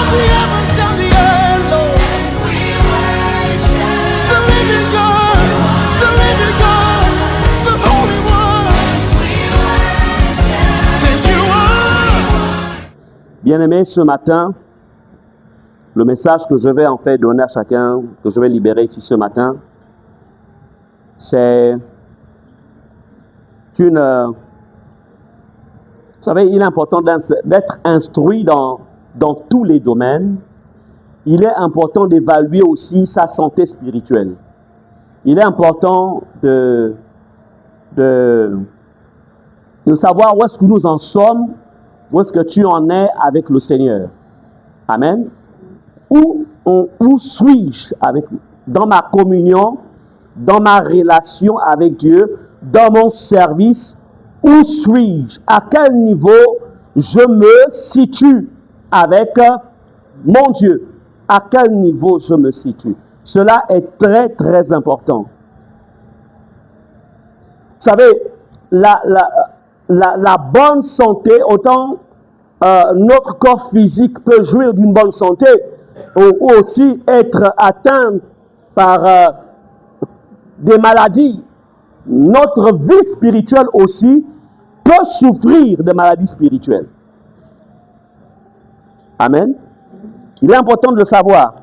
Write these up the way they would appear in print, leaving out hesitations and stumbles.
of the heavens and the earth, Lord. The living God, the Holy One. Say you are. Bien-aimés, ce matin, le message que je vais en fait donner à chacun, que je vais libérer ici ce matin, c'est une... vous savez, il est important d'être instruit dans tous les domaines. Il est important d'évaluer aussi sa santé spirituelle. Il est important de savoir où est-ce que nous en sommes, où est-ce que tu en es avec le Seigneur. Amen. Où suis-je dans ma communion, dans ma relation avec Dieu, dans mon service? Où suis-je? À quel niveau je me situe avec mon Dieu? À quel niveau je me situe? Cela est très, très important. Vous savez, la bonne santé, autant notre corps physique peut jouir d'une bonne santé, ou aussi être atteint par des maladies, notre vie spirituelle aussi peut souffrir de maladies spirituelles. Amen. Il est important de le savoir.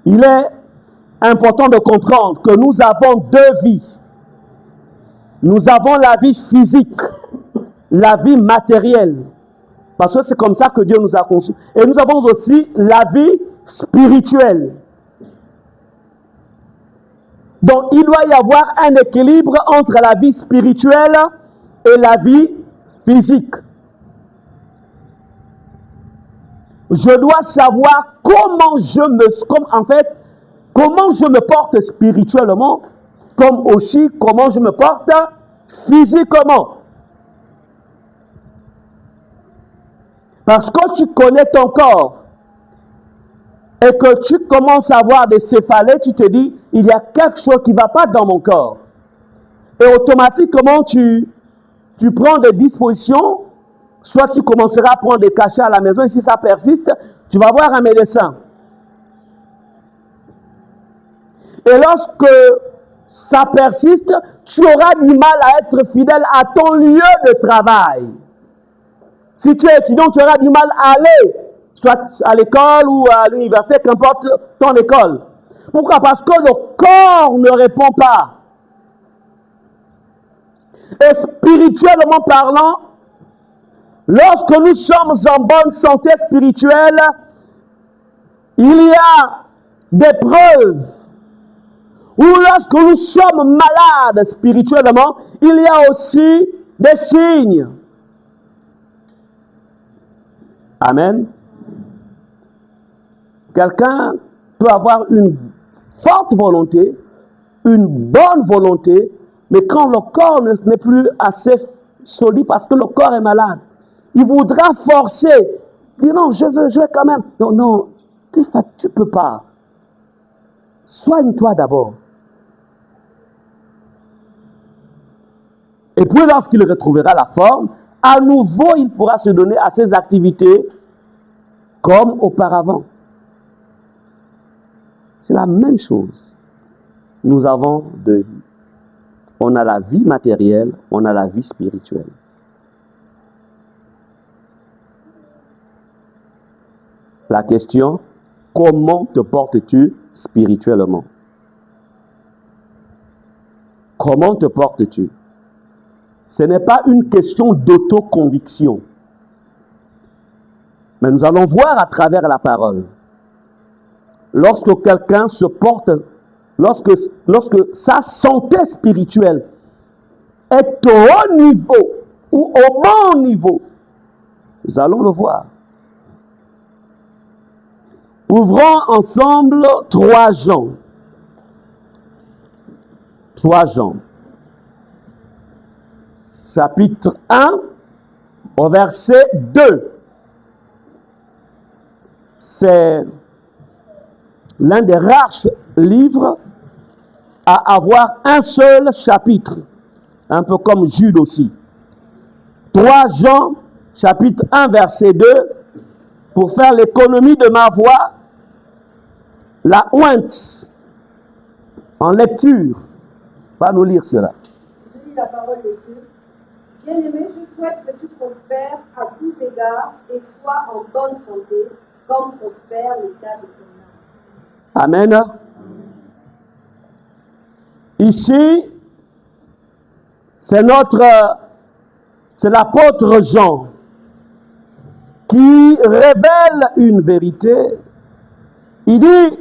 Il est important de comprendre que nous avons deux vies. Nous avons la vie physique, la vie matérielle. Parce que c'est comme ça que Dieu nous a conçus. Et nous avons aussi la vie spirituelle. Donc, il doit y avoir un équilibre entre la vie spirituelle et la vie physique. Je dois savoir comment je me porte spirituellement, comme aussi comment je me porte physiquement. Parce que tu connais ton corps et que tu commences à avoir des céphalées, tu te dis, il y a quelque chose qui ne va pas dans mon corps. Et automatiquement, tu prends des dispositions, soit tu commenceras à prendre des cachets à la maison, et si ça persiste, tu vas voir un médecin. Et lorsque ça persiste, tu auras du mal à être fidèle à ton lieu de travail. Si tu es étudiant, tu auras du mal à aller, soit à l'école ou à l'université, qu'importe ton école. Pourquoi? Parce que le corps ne répond pas. Et spirituellement parlant, lorsque nous sommes en bonne santé spirituelle, il y a des preuves. Ou lorsque nous sommes malades spirituellement, il y a aussi des signes. Amen. Quelqu'un peut avoir une forte volonté, une bonne volonté, mais quand le corps n'est plus assez solide parce que le corps est malade, il voudra forcer. Il dit non, je veux quand même. Non, tu ne peux pas. Soigne-toi d'abord. Et puis lorsqu'il retrouvera la forme, à nouveau, il pourra se donner à ses activités comme auparavant. C'est la même chose. Nous avons deux vies. On a la vie matérielle, on a la vie spirituelle. La question, comment te portes-tu spirituellement? Comment te portes-tu? Ce n'est pas une question d'autoconviction. Mais nous allons voir à travers la parole. Lorsque quelqu'un se porte, lorsque sa santé spirituelle est au haut niveau ou au bon niveau, nous allons le voir. Ouvrons ensemble 3 Jean. 3 Jean. Chapitre 1, au verset 2. C'est l'un des rares livres à avoir un seul chapitre. Un peu comme Jude aussi. 3 Jean, chapitre 1, verset 2. pour faire l'économie de ma voix, la ointe en lecture va nous lire cela. Je lis la parole de Dieu. Bien-aimé, je souhaite que tu prospères à tous égards et sois en bonne santé, comme prospère l'état de ton âme. Amen. Ici, c'est l'apôtre Jean qui révèle une vérité. Il dit,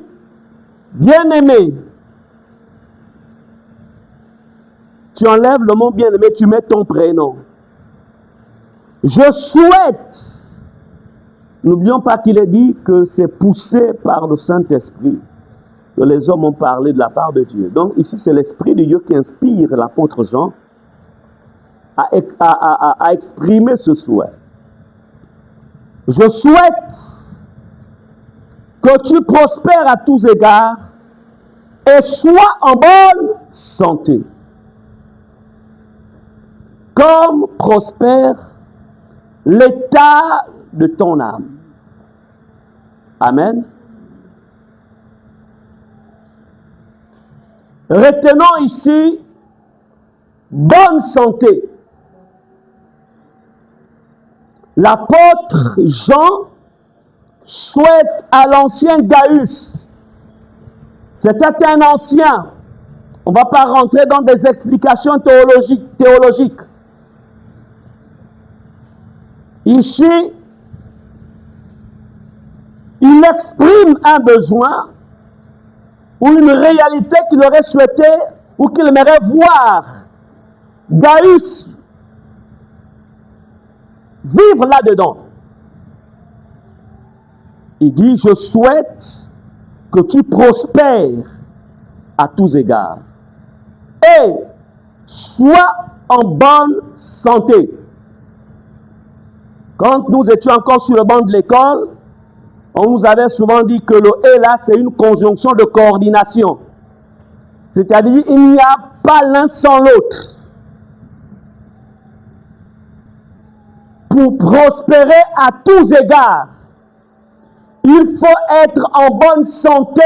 bien-aimé, tu enlèves le mot bien-aimé, tu mets ton prénom. Je souhaite, n'oublions pas qu'il est dit que c'est poussé par le Saint-Esprit que les hommes ont parlé de la part de Dieu. Donc ici, c'est l'Esprit de Dieu qui inspire l'apôtre Jean à exprimer ce souhait. Je souhaite que tu prospères à tous égards et sois en bonne santé, comme prospère l'état de ton âme. Amen. Retenons ici bonne santé. L'apôtre Jean souhaite à l'ancien Gaius. C'était un ancien. On ne va pas rentrer dans des explications théologiques. Ici, il exprime un besoin ou une réalité qu'il aurait souhaité ou qu'il aimerait voir Gaius vivre là-dedans. Il dit, je souhaite que tu prospères à tous égards et sois en bonne santé. Quand nous étions encore sur le banc de l'école, on nous avait souvent dit que le « et » là, c'est une conjonction de coordination. C'est-à-dire, il n'y a pas l'un sans l'autre. Pour prospérer à tous égards, il faut être en bonne santé.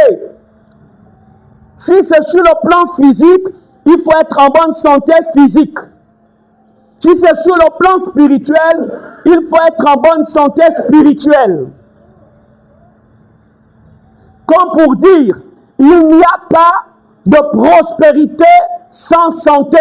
Si c'est sur le plan physique, il faut être en bonne santé physique. Si c'est sur le plan spirituel, il faut être en bonne santé spirituelle. Comme pour dire, il n'y a pas de prospérité sans santé.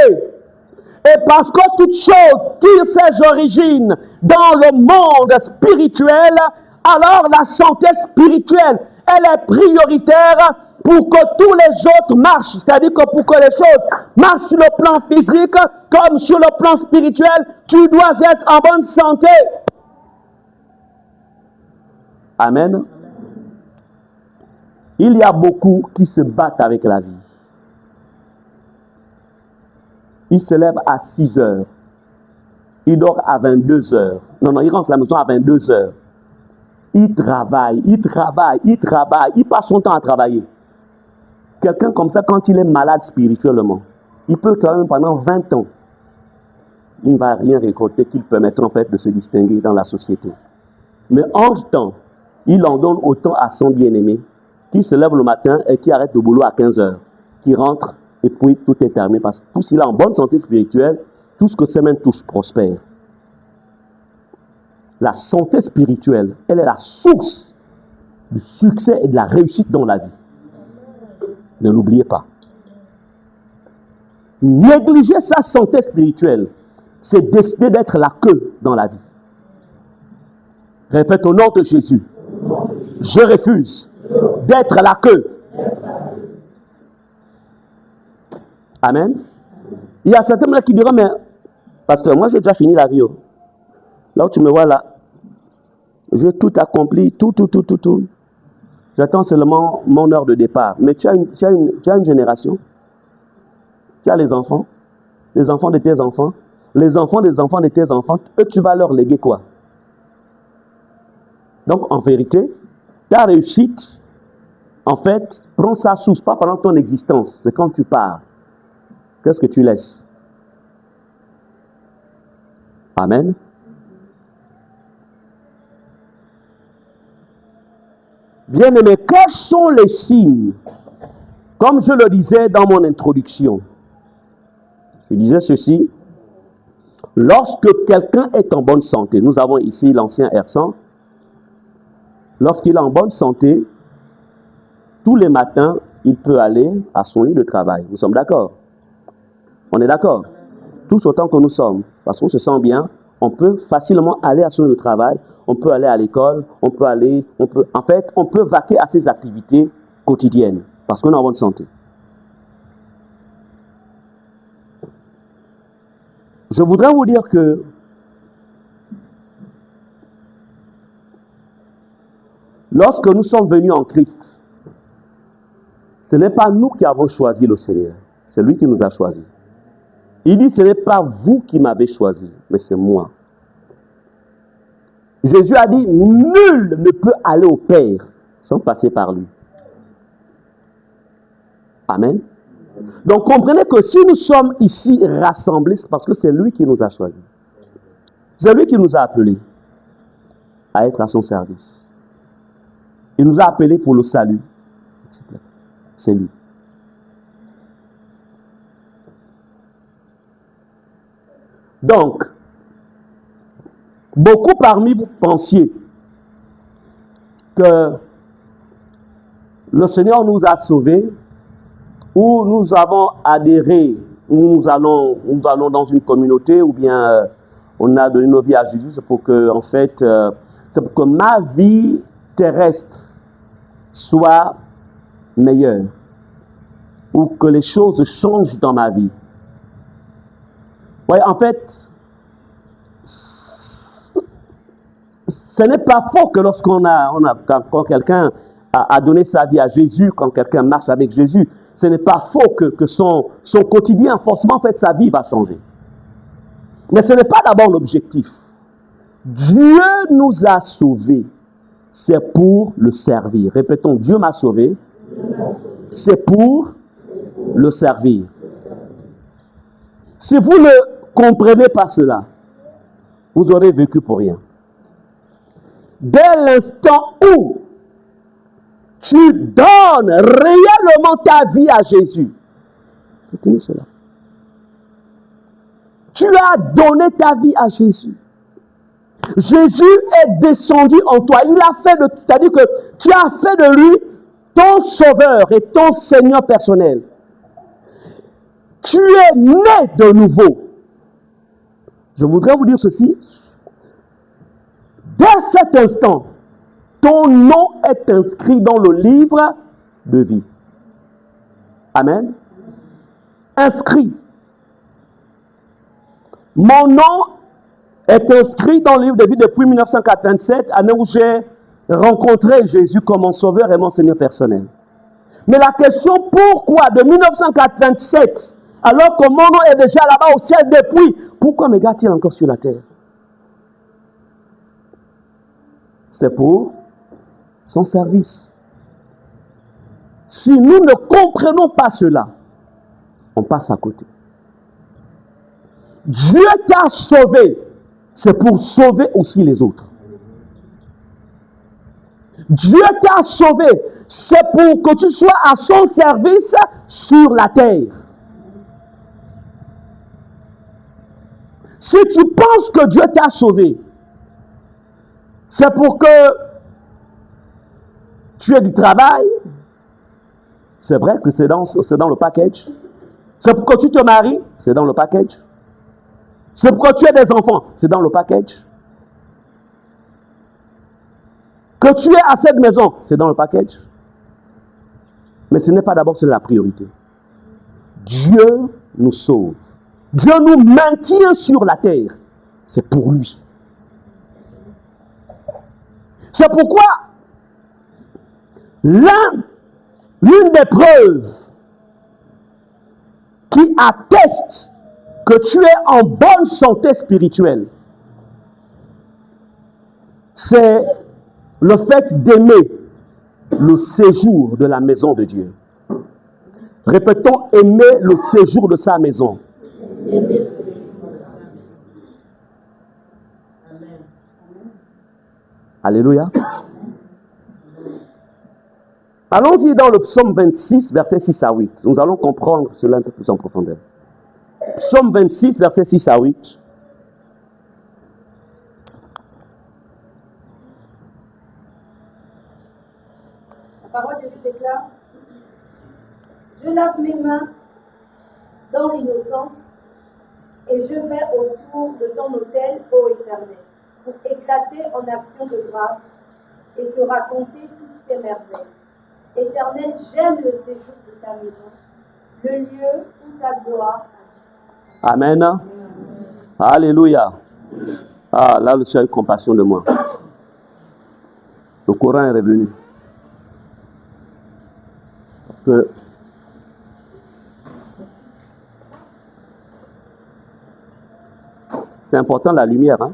Et parce que toute chose tire ses origines dans le monde spirituel, alors la santé spirituelle, elle est prioritaire pour que tous les autres marchent. C'est-à-dire que pour que les choses marchent sur le plan physique comme sur le plan spirituel, tu dois être en bonne santé. Amen. Il y a beaucoup qui se battent avec la vie. Il se lève à 6 heures. Il dort à 22 heures. Non, il rentre à la maison à 22 heures. Il travaille. Il passe son temps à travailler. Quelqu'un comme ça, quand il est malade spirituellement, il peut travailler pendant 20 ans. Il ne va rien récolter qui le permettra en fait de se distinguer dans la société. Mais en temps, il en donne autant à son bien-aimé qui se lève le matin et qui arrête le boulot à 15 heures, qui rentre et puis tout est terminé. Parce que s'il est en bonne santé spirituelle, tout ce que ses mains touchent prospère. La santé spirituelle, elle est la source du succès et de la réussite dans la vie. Ne l'oubliez pas. Négliger sa santé spirituelle, c'est décider d'être la queue dans la vie. Répète au nom de Jésus. Je refuse d'être la queue. Amen. Il y a certains qui diront, mais pasteur, moi j'ai déjà fini la vie. Là où tu me vois là, j'ai tout accompli, tout. J'attends seulement mon heure de départ. Mais tu as une génération. Tu as les enfants de tes enfants, les enfants des enfants de tes enfants. Eux, tu vas leur léguer quoi? Donc, en vérité, ta réussite, en fait, prends sa source, pas pendant ton existence. C'est quand tu pars. Qu'est-ce que tu laisses? Amen. Bien-aimés, quels sont les signes? Comme je le disais dans mon introduction, je disais ceci, lorsque quelqu'un est en bonne santé, nous avons ici l'ancien R100, lorsqu'il est en bonne santé, tous les matins, il peut aller à son lieu de travail. Nous sommes d'accord? On est d'accord? Tous autant que nous sommes, parce qu'on se sent bien, on peut facilement aller à son lieu de travail, on peut aller à l'école, on peut vaquer à ses activités quotidiennes, parce qu'on est en bonne santé. Je voudrais vous dire que lorsque nous sommes venus en Christ, ce n'est pas nous qui avons choisi le Seigneur, c'est lui qui nous a choisis. Il dit, ce n'est pas vous qui m'avez choisi, mais c'est moi. Jésus a dit, nul ne peut aller au Père sans passer par lui. Amen. Donc comprenez que si nous sommes ici rassemblés, c'est parce que c'est lui qui nous a choisis. C'est lui qui nous a appelés à être à son service. Il nous a appelés pour le salut. C'est lui. Donc, beaucoup parmi vous pensiez que le Seigneur nous a sauvés, ou nous avons adhéré, ou nous allons dans une communauté, ou bien on a donné nos vies à Jésus, c'est pour que, en fait, c'est pour que ma vie terrestre soit meilleure, ou que les choses changent dans ma vie. Oui, en fait, ce n'est pas faux que quand quelqu'un a donné sa vie à Jésus, quand quelqu'un marche avec Jésus, ce n'est pas faux que son quotidien, forcément, en fait, sa vie va changer. Mais ce n'est pas d'abord l'objectif. Dieu nous a sauvés, c'est pour le servir. Répétons, Dieu m'a sauvé, c'est pour le servir. Si vous ne comprenez pas cela, vous aurez vécu pour rien. Dès l'instant où tu donnes réellement ta vie à Jésus, retenez cela. Tu as donné ta vie à Jésus. Jésus est descendu en toi. C'est-à-dire que tu as fait de lui ton sauveur et ton Seigneur personnel. Tu es né de nouveau. Je voudrais vous dire ceci. Dès cet instant, ton nom est inscrit dans le livre de vie. Amen. Inscrit. Mon nom est inscrit dans le livre de vie depuis 1987, année où j'ai rencontré Jésus comme mon sauveur et mon Seigneur personnel. Mais la question, pourquoi de 1987, alors que mon nom est déjà là-bas au ciel depuis, pourquoi me garde-t-il encore sur la terre? C'est pour son service. Si nous ne comprenons pas cela, on passe à côté. Dieu t'a sauvé, c'est pour sauver aussi les autres. Dieu t'a sauvé, c'est pour que tu sois à son service sur la terre. Si tu penses que Dieu t'a sauvé, c'est pour que tu aies du travail, c'est vrai que c'est dans le package. C'est pour que tu te maries, c'est dans le package. C'est pour que tu aies des enfants, c'est dans le package. Que tu aies assez de maisons, c'est dans le package. Mais ce n'est pas d'abord la priorité. Dieu nous sauve. Dieu nous maintient sur la terre. C'est pour lui. C'est pourquoi l'une des preuves qui atteste que tu es en bonne santé spirituelle, c'est le fait d'aimer le séjour de la maison de Dieu. Répétons, aimer le séjour de sa maison. Alléluia. Allons-y dans le psaume 26, versets 6 à 8. Nous allons comprendre cela un peu plus en profondeur. Psaume 26, versets 6 à 8. La parole de Dieu déclare: Je lave mes mains dans l'innocence et je vais autour de ton autel, ô Éternel, pour éclater en action de grâce et te raconter toutes tes merveilles. Éternel, j'aime le séjour de ta maison, le lieu où ta gloire habite. Amen. Alléluia. Ah, là, le Seigneur a eu compassion de moi. Le Coran est revenu. Parce que c'est important la lumière. Hein?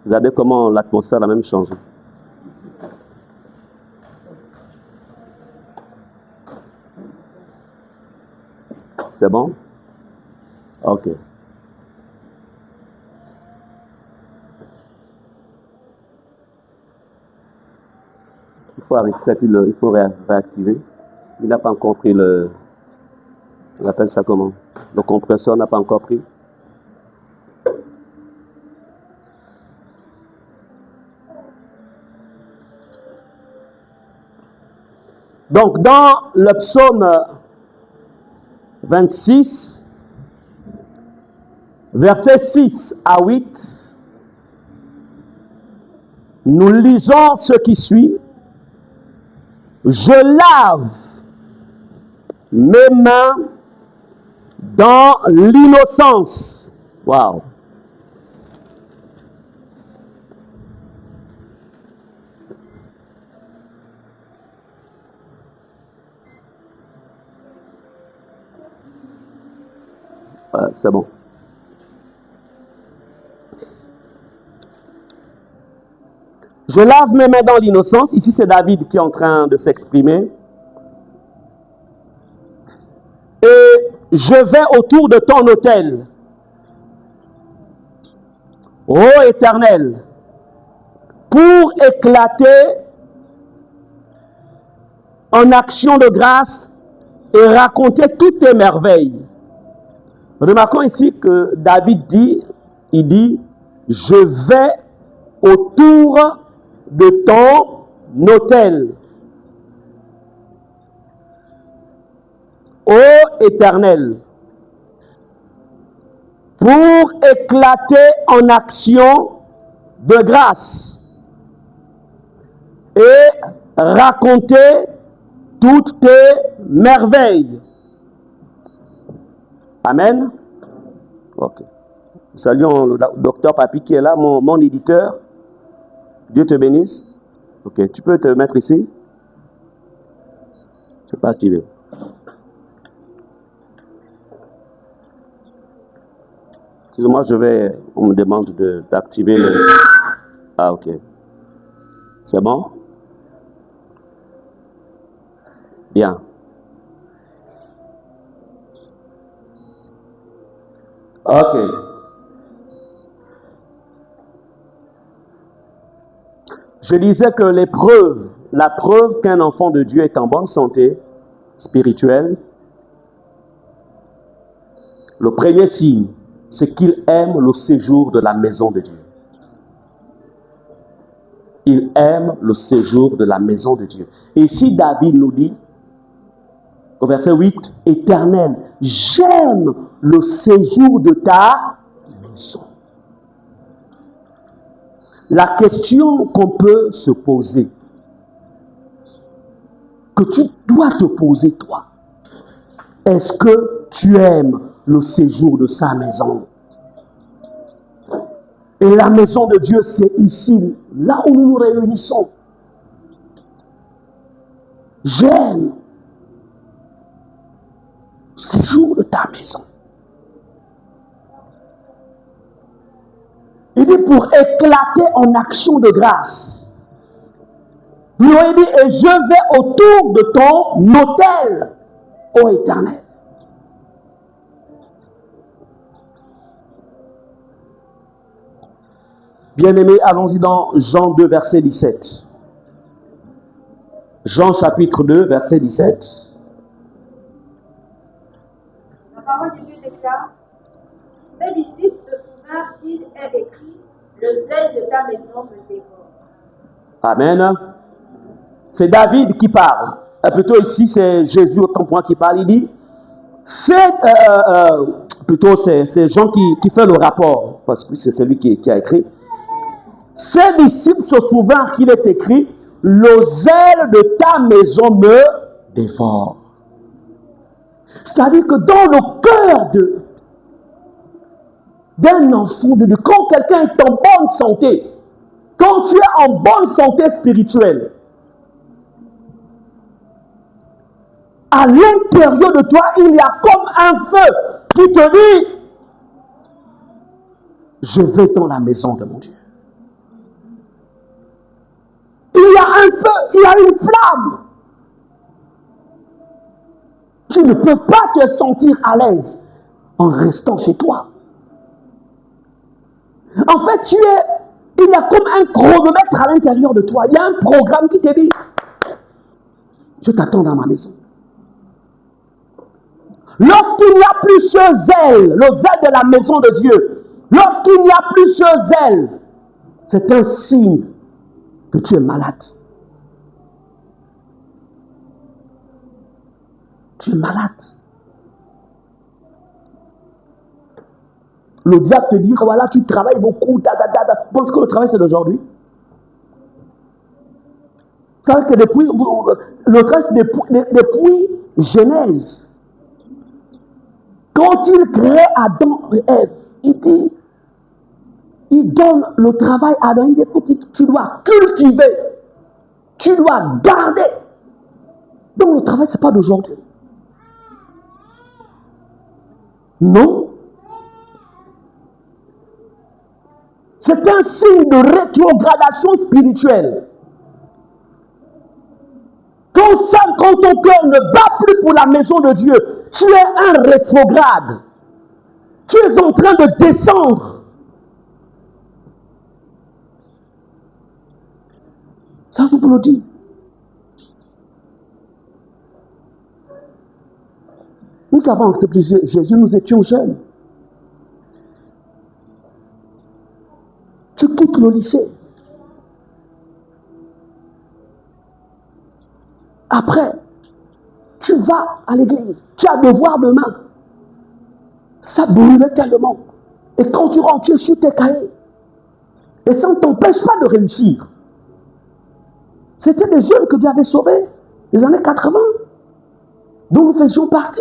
Regardez comment l'atmosphère a même changé. C'est bon? Ok. Il faut arrêter ça, puis il faut réactiver. Il n'a pas encore pris le... On appelle ça comment? Le compresseur n'a pas encore pris. Donc, dans le psaume 26, versets 6 à 8, nous lisons ce qui suit. Je lave mes mains dans l'innocence. Waouh! C'est bon. Je lave mes mains dans l'innocence. Ici, c'est David qui est en train de s'exprimer. Et je vais autour de ton autel. Ô Éternel, pour éclater en action de grâce et raconter toutes tes merveilles. Remarquons ici que David dit, il dit, je vais autour de ton autel. Ô Éternel, pour éclater en action de grâce et raconter toutes tes merveilles. Amen. Ok. Nous saluons le docteur Papi qui est là, mon éditeur. Dieu te bénisse. Ok, tu peux te mettre ici. Je ne peux pas activer. Excusez-moi, on me demande d'activer le... Ah, ok. C'est bon? Bien. Ok. Je disais que la preuve qu'un enfant de Dieu est en bonne santé spirituelle, le premier signe, c'est qu'il aime le séjour de la maison de Dieu. Il aime le séjour de la maison de Dieu. Et ici, David nous dit, au verset 8, « Éternel, j'aime le séjour de ta maison. » La question qu'on peut se poser, que tu dois te poser toi, est-ce que tu aimes le séjour de sa maison? Et la maison de Dieu, c'est ici, là où nous nous réunissons. J'aime le séjour de ta maison. Il dit pour éclater en action de grâce. Il lui dit, et je vais autour de ton autel, ô Éternel. Bien-aimés, allons-y dans Jean 2, verset 17. Jean chapitre 2, verset 17. La parole de Dieu déclare, ses disciples se souvinrent qu'il est écrit, le zèle de ta maison me dévore. Amen. C'est David qui parle. Plutôt ici, c'est Jésus autant pour moi qui parle. Il dit, plutôt c'est Jean qui fait le rapport, parce que c'est celui qui a écrit. Ses disciples se souvinrent qu'il est écrit, le zèle de ta maison me dévore. C'est-à-dire que dans le cœur d'un enfant de Dieu, quand quelqu'un est en bonne santé, quand tu es en bonne santé spirituelle, à l'intérieur de toi, il y a comme un feu qui te dit, je vais dans la maison de mon Dieu. Il y a un feu, il y a une flamme. Tu ne peux pas te sentir à l'aise en restant chez toi. En fait, il y a comme un chronomètre à l'intérieur de toi. Il y a un programme qui te dit, je t'attends dans ma maison. Lorsqu'il n'y a plus ce zèle, le zèle de la maison de Dieu, lorsqu'il n'y a plus ce zèle, c'est un signe que tu es malade. Tu es malade. Le diable te dit, voilà, tu travailles beaucoup, Tu penses que le travail c'est d'aujourd'hui? Vous savez que le travail c'est depuis Genèse. Quand il crée Adam et Ève, il donne le travail à Adam. Il dit, écoute, tu dois cultiver, tu dois garder. Donc le travail, ce n'est pas d'aujourd'hui. Non. C'est un signe de rétrogradation spirituelle. Quand ton cœur ne bat plus pour la maison de Dieu, tu es un rétrograde. Tu es en train de descendre. Ça, je vous le dis. Nous avons accepté Jésus, nous étions jeunes. Tu quittes le lycée. Après, tu vas à l'église. Tu as devoir demain. Ça brûlait tellement. Et quand tu rentres, tu es sur tes cahiers. Et ça ne t'empêche pas de réussir. C'était des jeunes que Dieu avait sauvés, les années 80, dont nous faisions partie.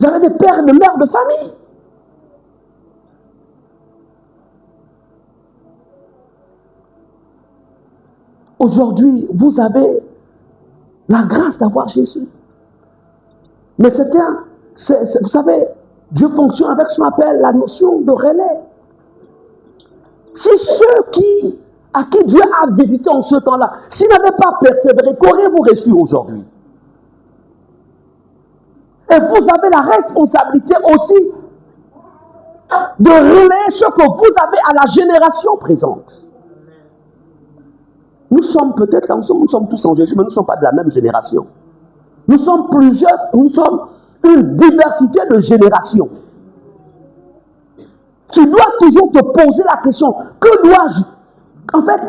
J'avais des pères et des mères de famille. Aujourd'hui, vous avez la grâce d'avoir Jésus. Mais vous savez, Dieu fonctionne avec ce qu'on appelle la notion de relais. Si ceux à qui Dieu a visité en ce temps-là, s'ils n'avaient pas persévéré, qu'auriez-vous reçu aujourd'hui? Et vous avez la responsabilité aussi de relayer ce que vous avez à la génération présente. Nous sommes peut-être là, nous sommes tous en Jésus, mais nous ne sommes pas de la même génération. Nous sommes plusieurs, nous sommes une diversité de générations. Tu dois toujours te poser la question, que dois-je, en fait,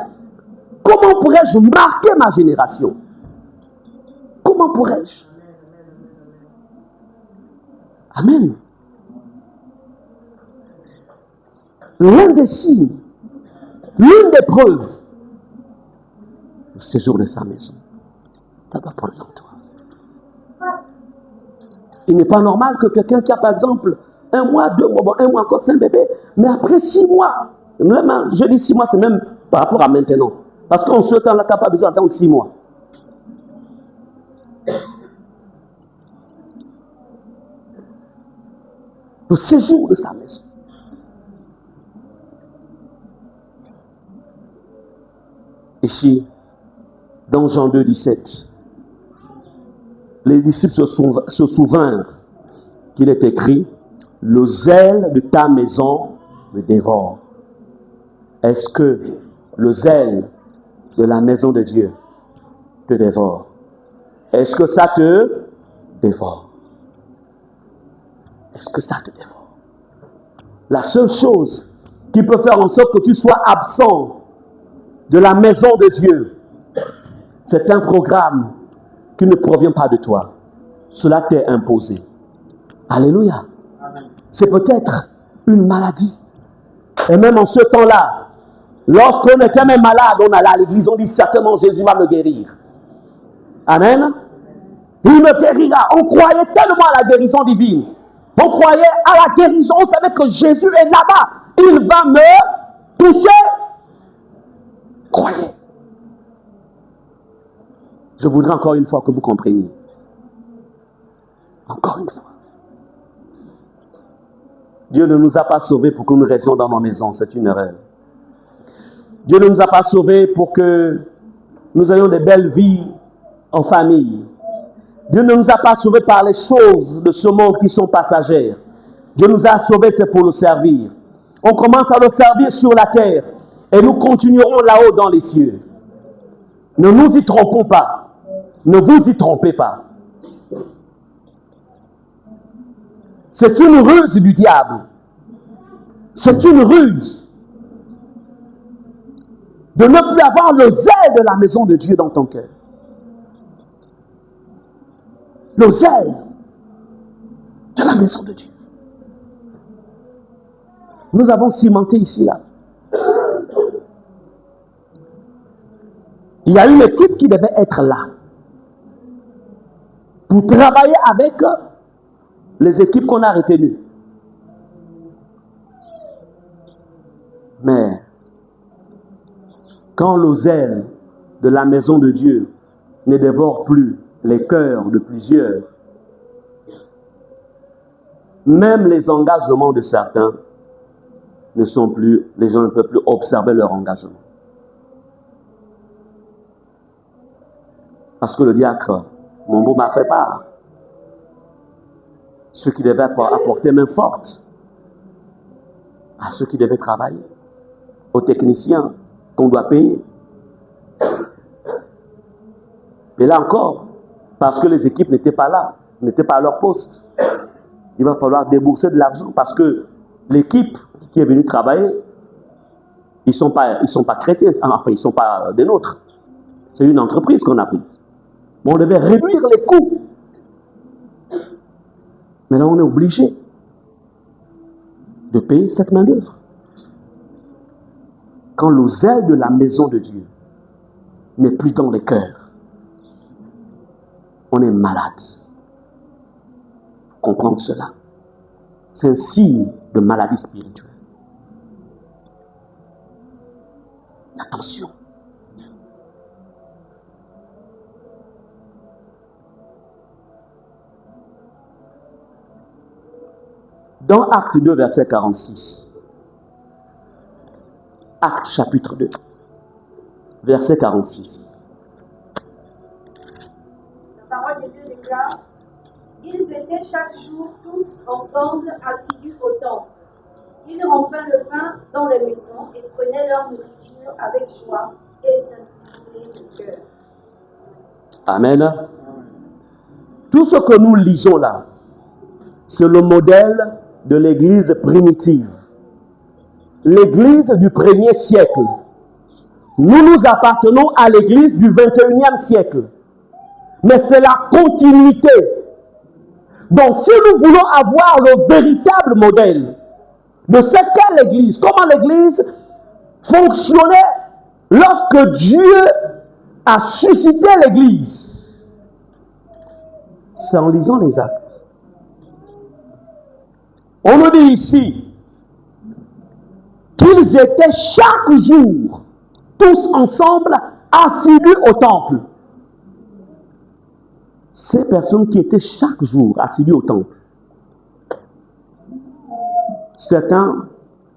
comment pourrais-je marquer ma génération? Comment pourrais-je? Amen. L'un des signes, l'une des preuves, le séjour de sa maison, ça doit prendre en toi. Il n'est pas normal que quelqu'un qui a par exemple 1 mois, 2 mois, bon, 1 mois encore, c'est un bébé, mais après 6 mois, même, je dis 6 mois, c'est même par rapport à maintenant. Parce qu'en ce temps-là, tu n'as pas besoin d'attendre 6 mois. Le séjour de sa maison. Ici, dans Jean 2, 17, les disciples se souvinrent qu'il est écrit, le zèle de ta maison me dévore. Est-ce que le zèle de la maison de Dieu te dévore? Est-ce que ça te dévore? Est-ce que ça te dévore? La seule chose qui peut faire en sorte que tu sois absent de la maison de Dieu, c'est un programme qui ne provient pas de toi. Cela t'est imposé. Alléluia. C'est peut-être une maladie. Et même en ce temps-là, lorsqu'on était même malade, on allait à l'église, on dit certainement Jésus va me guérir. Amen. Il me guérira. On croyait tellement à la guérison divine. On croyait à la guérison. On savait que Jésus est là-bas. Il va me toucher. Croyez. Je voudrais encore une fois que vous compreniez. Encore une fois. Dieu ne nous a pas sauvés pour que nous restions dans nos maisons. C'est une erreur. Dieu ne nous a pas sauvés pour que nous ayons de belles vies en famille. Dieu ne nous a pas sauvés par les choses de ce monde qui sont passagères. Dieu nous a sauvés, c'est pour le servir. On commence à le servir sur la terre et nous continuerons là-haut dans les cieux. Ne nous y trompons pas. Ne vous y trompez pas. C'est une ruse du diable. C'est une ruse de ne plus avoir le zèle de la maison de Dieu dans ton cœur. Le zèle de la maison de Dieu. Nous avons cimenté ici, là. Il y a une équipe qui devait être là pour travailler avec les équipes qu'on a retenues. Mais quand le zèle de la maison de Dieu ne dévore plus les cœurs de plusieurs, même les engagements de certains ne sont plus, les gens ne peuvent plus observer leur engagement. Parce que le diacre, mon beau m'a fait part. Ceux qui devaient apporter main forte à ceux qui devaient travailler, aux techniciens qu'on doit payer. Et là encore, parce que les équipes n'étaient pas là, n'étaient pas à leur poste, il va falloir débourser de l'argent parce que l'équipe qui est venue travailler, ils ne sont pas chrétiens, enfin ils ne sont pas des nôtres. C'est une entreprise qu'on a prise. On devait réduire les coûts. Mais là, on est obligé de payer cette main-d'œuvre. Quand le zèle de la maison de Dieu n'est plus dans les cœurs, on est malade. Comprendre cela. C'est un signe de maladie spirituelle. Attention. Dans Acte 2, verset 46. Acte chapitre 2, verset 46. La parole de Dieu déclare: ils étaient chaque jour tous ensemble assidus au temple. Ils rompaient le pain dans les maisons et prenaient leur nourriture avec joie et simplicité de cœur. Amen. Tout ce que nous lisons là, c'est le modèle de l'Église primitive. L'Église du 1er siècle. Nous nous appartenons à l'Église du 21e siècle. Mais c'est la continuité. Donc si nous voulons avoir le véritable modèle de ce qu'est l'Église, comment l'Église fonctionnait lorsque Dieu a suscité l'Église, c'est en lisant les actes. On nous dit ici qu'ils étaient chaque jour tous ensemble assidus au temple. Ces personnes qui étaient chaque jour assidus au temple, certains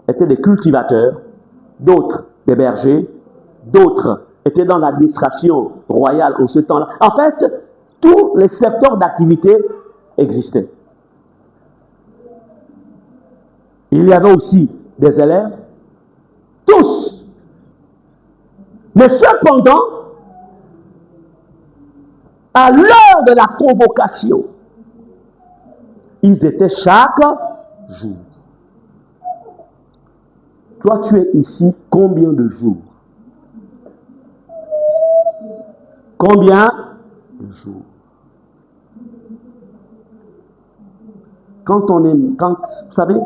étaient des cultivateurs, d'autres des bergers, d'autres étaient dans l'administration royale en ce temps-là. En fait, tous les secteurs d'activité existaient. Il y avait aussi des élèves, tous Mais cependant, à l'heure de la convocation, ils étaient chaque jour. Toi, tu es ici combien de jours? Combien de jours? Quand vous savez,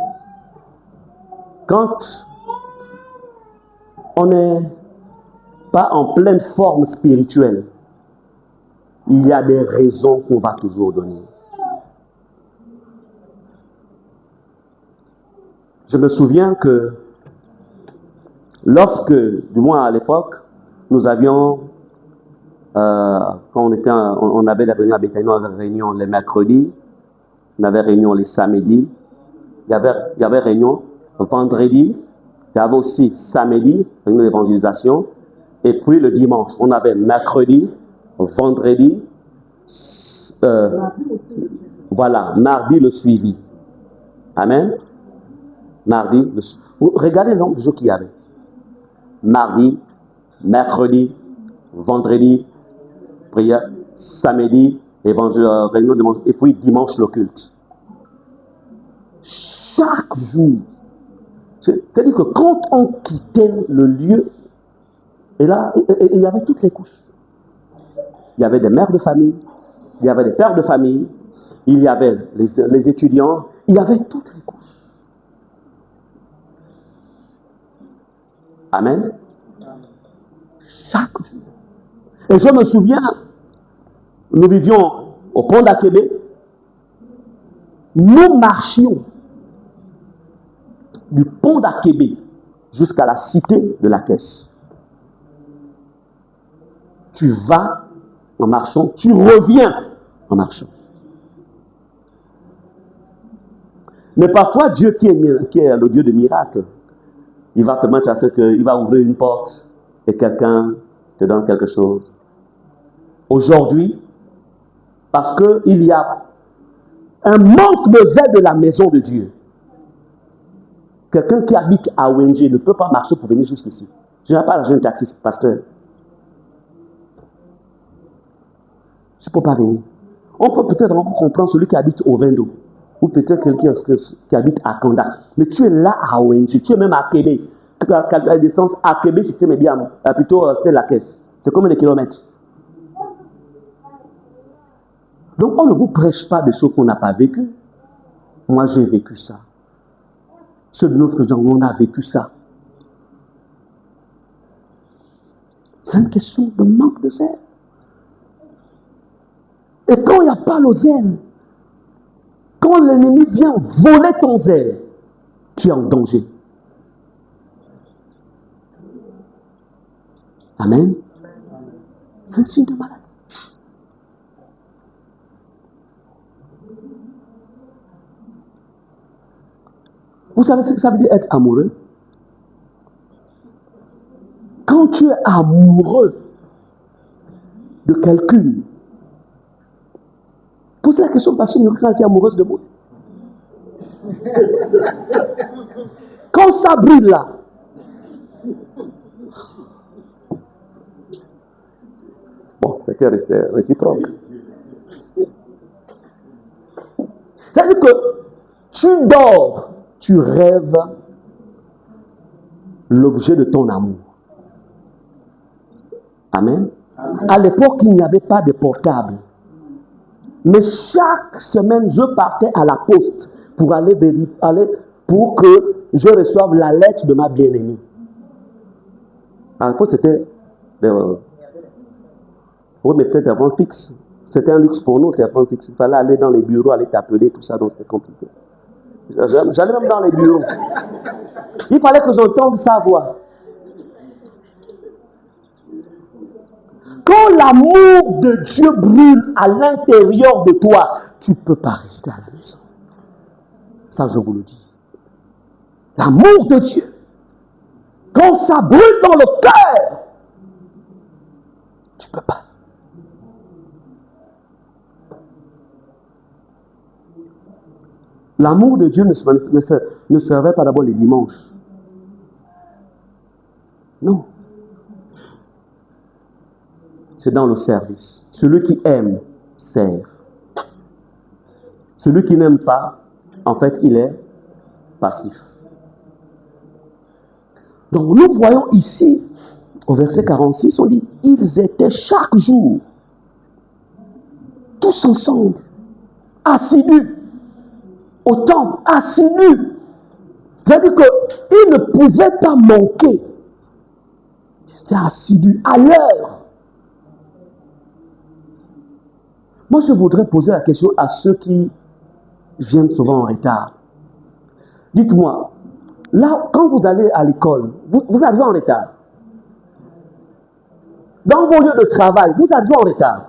quand on n'est pas en pleine forme spirituelle, il y a des raisons qu'on va toujours donner. Je me souviens que lorsque, du moins à l'époque, nous avions, quand on avait la réunion à Bethany, on avait réunion les mercredis, on avait réunion les samedis, il y avait réunion vendredi, il y avait aussi samedi, réunion d'évangélisation, et puis le dimanche, on avait mercredi, vendredi, voilà, mardi le suivi. Amen. Mardi le suivi. Regardez le nombre de jours qu'il y avait. Mardi, mercredi, vendredi, prière, samedi, réunion de et puis dimanche le culte. Chaque jour. C'est-à-dire que quand on quittait le lieu, et là, il y avait toutes les couches. Il y avait des mères de famille, il y avait des pères de famille, il y avait les étudiants, il y avait toutes les couches. Amen. Chaque jour. Et je me souviens, nous vivions au pont d'Akébé, nous marchions du pont d'Akébé jusqu'à la cité de la Caisse. Tu vas en marchant, tu reviens en marchant. Mais parfois, Dieu qui est le Dieu de miracles, il va te mettre à ce qu'il va ouvrir une porte et quelqu'un te donne quelque chose. Aujourd'hui, parce qu'il y a un manque de zèle de la maison de Dieu, quelqu'un qui habite à ONG ne peut pas marcher pour venir jusqu'ici. Je n'ai pas l'argent de taxi, pasteur. Je ne peux pas venir. On peut peut-être encore comprendre celui qui habite au Vendo, ou peut-être quelqu'un qui habite à Kanda. Mais tu es là à ONG, tu es même à Québec. La distance à Québec, c'était plutôt c'était la Caisse. C'est combien de kilomètres? Donc on ne vous prêche pas des choses qu'on n'a pas vécues. Moi j'ai vécu ça. Ceux de notre genre, on a vécu ça. C'est une question de manque de zèle. Et quand il n'y a pas le zèle, quand l'ennemi vient voler ton zèle, tu es en danger. Amen. C'est un signe de maladie. Vous savez ce que ça veut dire être amoureux? Quand tu es amoureux de quelqu'un, posez la question parce que quelqu'un qui est amoureuse de moi. Quand ça brûle là, bon, c'était réciproque. C'est-à-dire que tu dors, tu rêves l'objet de ton amour. Amen. À l'époque, il n'y avait pas de portable. Mais chaque semaine, je partais à la poste pour aller pour que je reçoive la lettre de ma bien-aimée. À l'époque, c'était oui, mais peut-être téléphone fixe. C'était un luxe pour nous, téléphone fixe. Il fallait aller dans les bureaux, aller t'appeler, tout ça, donc c'était compliqué. J'allais même dans les bureaux. Il fallait que j'entende sa voix. Quand l'amour de Dieu brûle à l'intérieur de toi, tu ne peux pas rester à la maison. Ça, je vous le dis. L'amour de Dieu, quand ça brûle dans le cœur, tu ne peux pas. L'amour de Dieu ne servait pas d'abord les dimanches. Non. c'est dans le service. Celui qui aime, sert. Celui qui n'aime pas, en fait, il est passif. Donc nous voyons ici, au verset 46, on dit, ils étaient chaque jour, tous ensemble, assidus, au temple, assidus. C'est-à-dire qu'ils ne pouvaient pas manquer. Ils étaient assidus à l'heure. Moi, je voudrais poser la question à ceux qui viennent souvent en retard. Dites-moi, là, quand vous allez à l'école, vous arrivez en retard. Dans vos lieux de travail, vous arrivez en retard.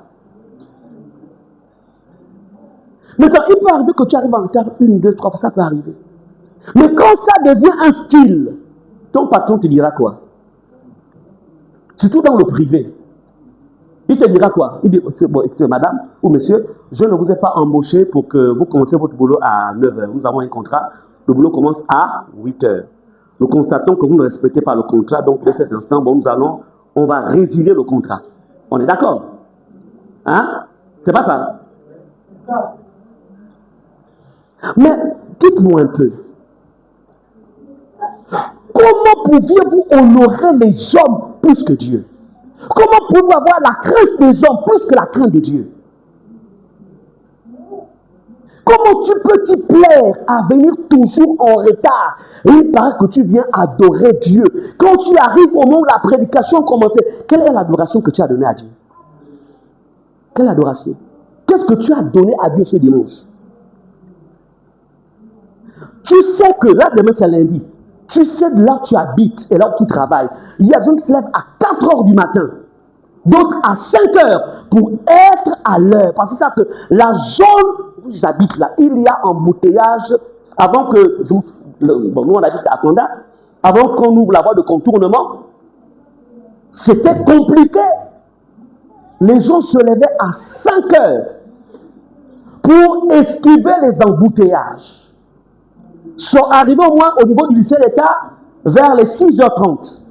Maintenant, il peut arriver que tu arrives en retard 1, 2, 3 fois, ça peut arriver. Mais quand ça devient un style, ton patron te dira quoi? Surtout dans le privé. Il te dira quoi? Il dit, bon, écoutez, madame ou monsieur, je ne vous ai pas embauché pour que vous commenciez votre boulot à 9 h. Nous avons un contrat. Le boulot commence à 8 h. Nous constatons que vous ne respectez pas le contrat. Donc, dès cet instant, bon, on va résilier le contrat. On est d'accord? Hein? C'est pas ça? Mais, dites-moi un peu. Comment pouviez-vous honorer les hommes plus que Dieu? Comment pouvez-vous avoir la crainte des hommes plus que la crainte de Dieu? Comment tu peux t'y plaire à venir toujours en retard? Et il paraît que tu viens adorer Dieu. Quand tu arrives au moment où la prédication commence, quelle est l'adoration que tu as donnée à Dieu? Quelle adoration? Qu'est-ce que tu as donné à Dieu ce dimanche? Tu sais que là, demain c'est lundi. Tu sais de là où tu habites et là où tu travailles. Il y a des gens qui se lèvent à 4 h du matin. D'autres à 5 h pour être à l'heure. Parce qu'ils savent que la zone où ils habitent là, il y a embouteillage avant que... Bon, nous on habite à Condat. Avant qu'on ouvre la voie de contournement, c'était compliqué. Les gens se levaient à 5 h pour esquiver les embouteillages. Sont arrivés au moins au niveau du lycée d'État vers les 6 h 30.